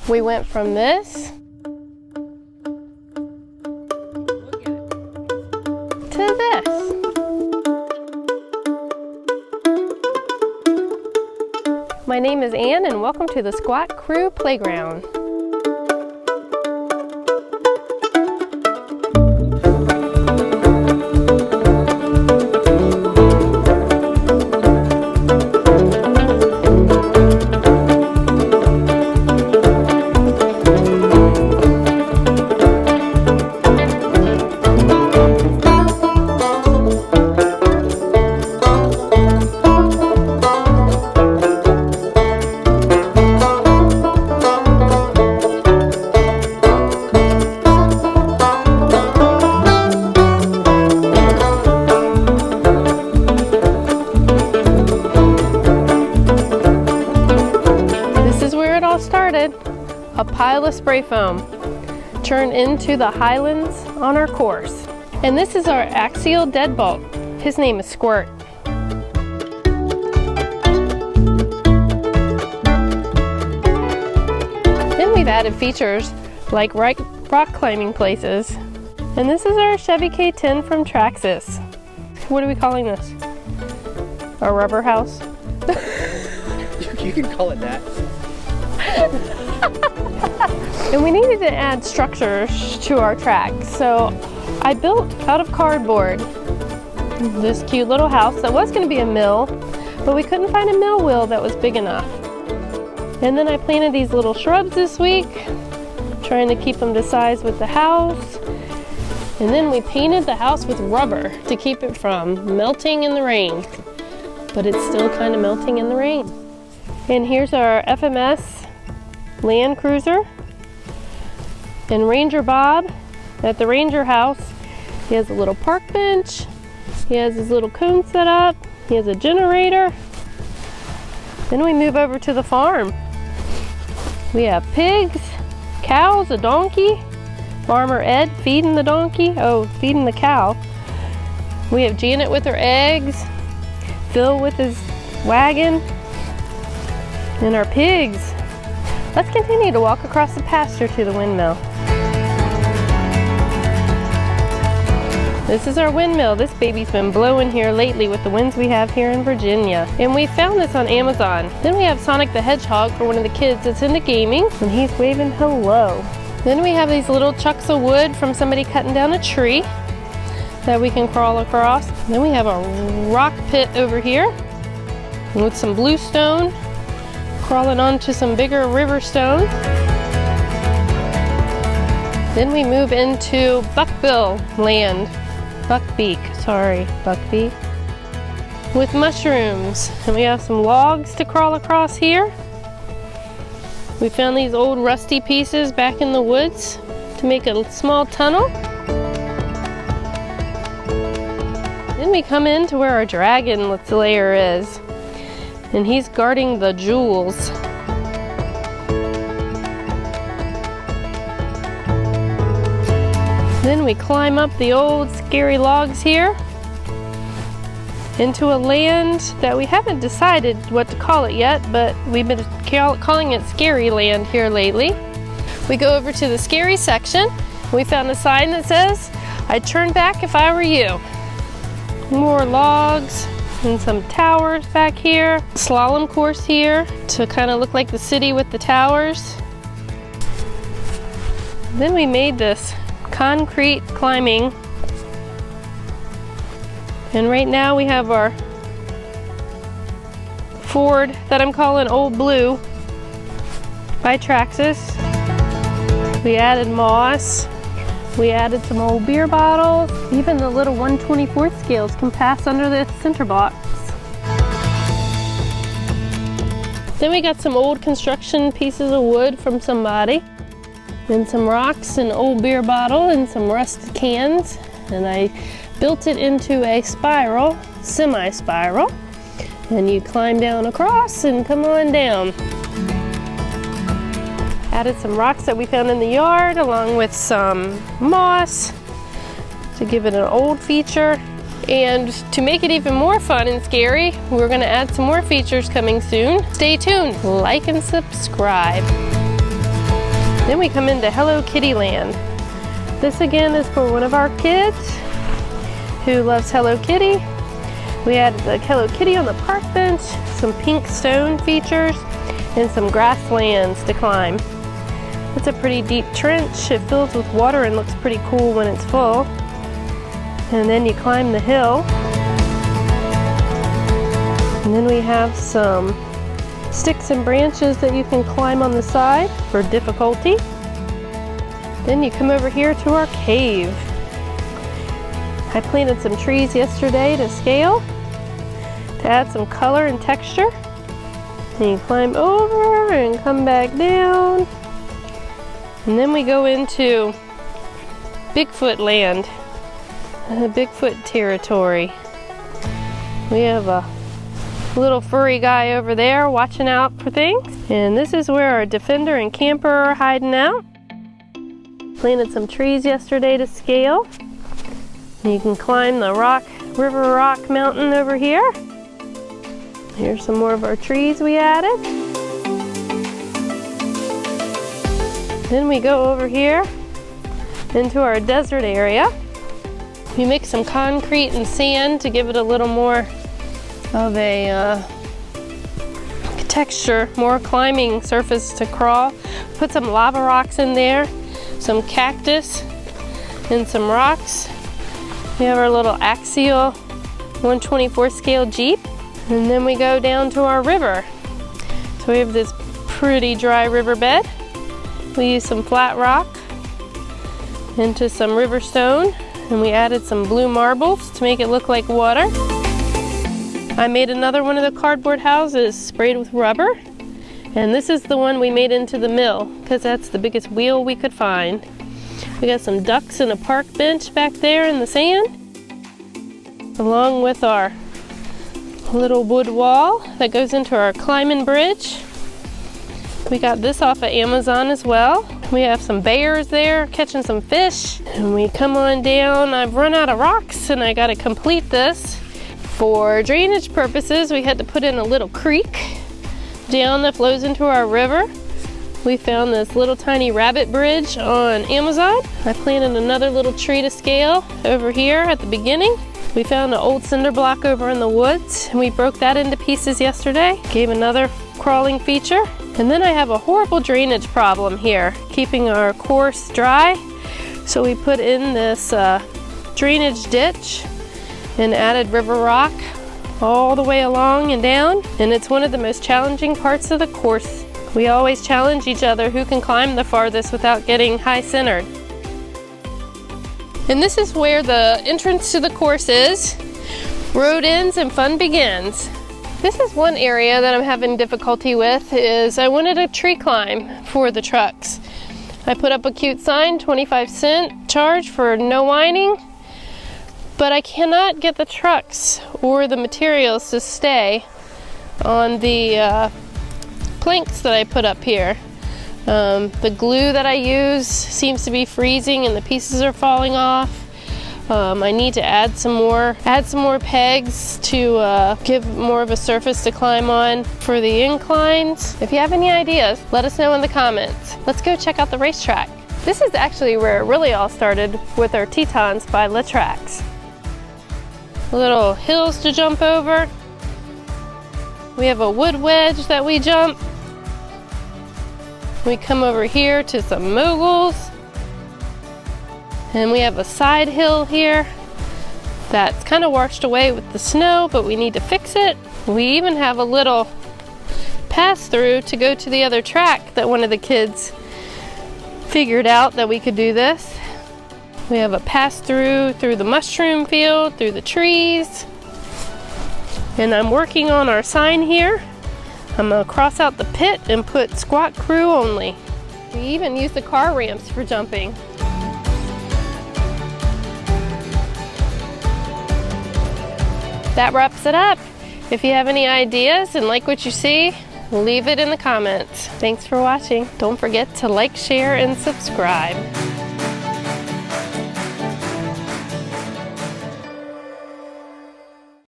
We went from this to this. My name is Ann and welcome to the Squat Crew Playground. Started a pile of spray foam turned into the Highlands on our course. And this is our Axial deadbolt. His name is Squirt. Then we've added features like rock climbing places. And this is our Chevy K10 from Traxxas. What are we calling this? Our rubber house? You can call it that. And we needed to add structures to our track, so I built out of cardboard this cute little house that was going to be a mill, but we couldn't find a mill wheel that was big enough. And then I planted these little shrubs this week, trying to keep them to size with the house. And then we painted the house with rubber to keep it from melting in the rain, but it's still kind of melting in the rain. And here's our FMS Land Cruiser and Ranger Bob at the Ranger house. He has a little park bench, he has his little cone set up, he has a generator. Then we move over to the farm. We have pigs, cows, a donkey, Farmer Ed feeding the donkey, feeding the cow. We have Janet with her eggs, Phil with his wagon, and our pigs. Let's continue to walk across the pasture to the windmill. This is our windmill. This baby's been blowing here lately with the winds we have here in Virginia. And we found this on Amazon. Then we have Sonic the Hedgehog for one of the kids that's into gaming, and he's waving hello. Then we have these little chunks of wood from somebody cutting down a tree that we can crawl across. Then we have a rock pit over here with some bluestone, crawling onto some bigger river stone. Then we move into buckbill land. Buckbeak, with mushrooms. And we have some logs to crawl across here. We found these old rusty pieces back in the woods to make a small tunnel. Then we come into where our dragon lair is. And he's guarding the jewels. Then we climb up the old scary logs here into a land that we haven't decided what to call it yet, but we've been calling it Scary Land here lately. We go over to the scary section. We found a sign that says, "I'd turn back if I were you." More logs and some towers back here. Slalom course here to kind of look like the city with the towers. Then we made this concrete climbing. And right now we have our Ford that I'm calling Old Blue by Traxxas. We added moss. We added some old beer bottles. Even the little 1/24 scales can pass under the center box. Then we got some old construction pieces of wood from somebody. And some rocks, an old beer bottle, and some rusted cans. And I built it into a spiral, semi-spiral. And you climb down across and come on down. Added some rocks that we found in the yard along with some moss to give it an old feature. And to make it even more fun and scary, we're gonna add some more features coming soon. Stay tuned, like and subscribe. Then we come into Hello Kitty Land. This again is for one of our kids who loves Hello Kitty. We added the Hello Kitty on the park bench, some pink stone features, and some grasslands to climb. It's a pretty deep trench. It fills with water and looks pretty cool when it's full. And then you climb the hill. And then we have some sticks and branches that you can climb on the side for difficulty. Then you come over here to our cave. I planted some trees yesterday to scale, to add some color and texture. And you climb over and come back down. And then we go into Bigfoot land, Bigfoot territory. We have a little furry guy over there watching out for things. And this is where our Defender and Camper are hiding out. Planted some trees yesterday to scale. And you can climb the River Rock Mountain over here. Here's some more of our trees we added. Then we go over here into our desert area. We mix some concrete and sand to give it a little more of a texture, more climbing surface to crawl. Put some lava rocks in there, some cactus, and some rocks. We have our little Axial 124 scale Jeep. And then we go down to our river. So we have this pretty dry riverbed. We use some flat rock into some river stone, and we added some blue marbles to make it look like water. I made another one of the cardboard houses sprayed with rubber, and this is the one we made into the mill because that's the biggest wheel we could find. We got some ducks and a park bench back there in the sand, along with our little wood wall that goes into our climbing bridge. We got this off of Amazon as well. We have some bears there catching some fish. And we come on down. I've run out of rocks and I got to complete this. For drainage purposes, we had to put in a little creek down that flows into our river. We found this little tiny rabbit bridge on Amazon. I planted another little tree to scale over here at the beginning. We found an old cinder block over in the woods and we broke that into pieces yesterday. Gave another crawling feature. And then I have a horrible drainage problem here, keeping our course dry. So we put in this drainage ditch and added river rock all the way along and down. And it's one of the most challenging parts of the course. We always challenge each other who can climb the farthest without getting high centered. And this is where the entrance to the course is. Road ends and fun begins. This is one area that I'm having difficulty with is I wanted a tree climb for the trucks. I put up a cute sign, 25-cent charge for no whining, but I cannot get the trucks or the materials to stay on the planks that I put up here. The glue that I use seems to be freezing and the pieces are falling off. I need to add some more pegs to give more of a surface to climb on for the inclines. If you have any ideas, let us know in the comments. Let's go check out the racetrack. This is actually where it really all started with our Tetons by Traxxas. Little hills to jump over. We have a wood wedge that we jump. We come over here to some moguls. And we have a side hill here that's kind of washed away with the snow, but we need to fix it. We even have a little pass through to go to the other track that one of the kids figured out that we could do this. We have a pass through the mushroom field, through the trees. And I'm working on our sign here. I'm gonna cross out the pit and put squat crew only. We even use the car ramps for jumping. That wraps it up. If you have any ideas and like what you see, leave it in the comments. Thanks for watching. Don't forget to like, share, and subscribe.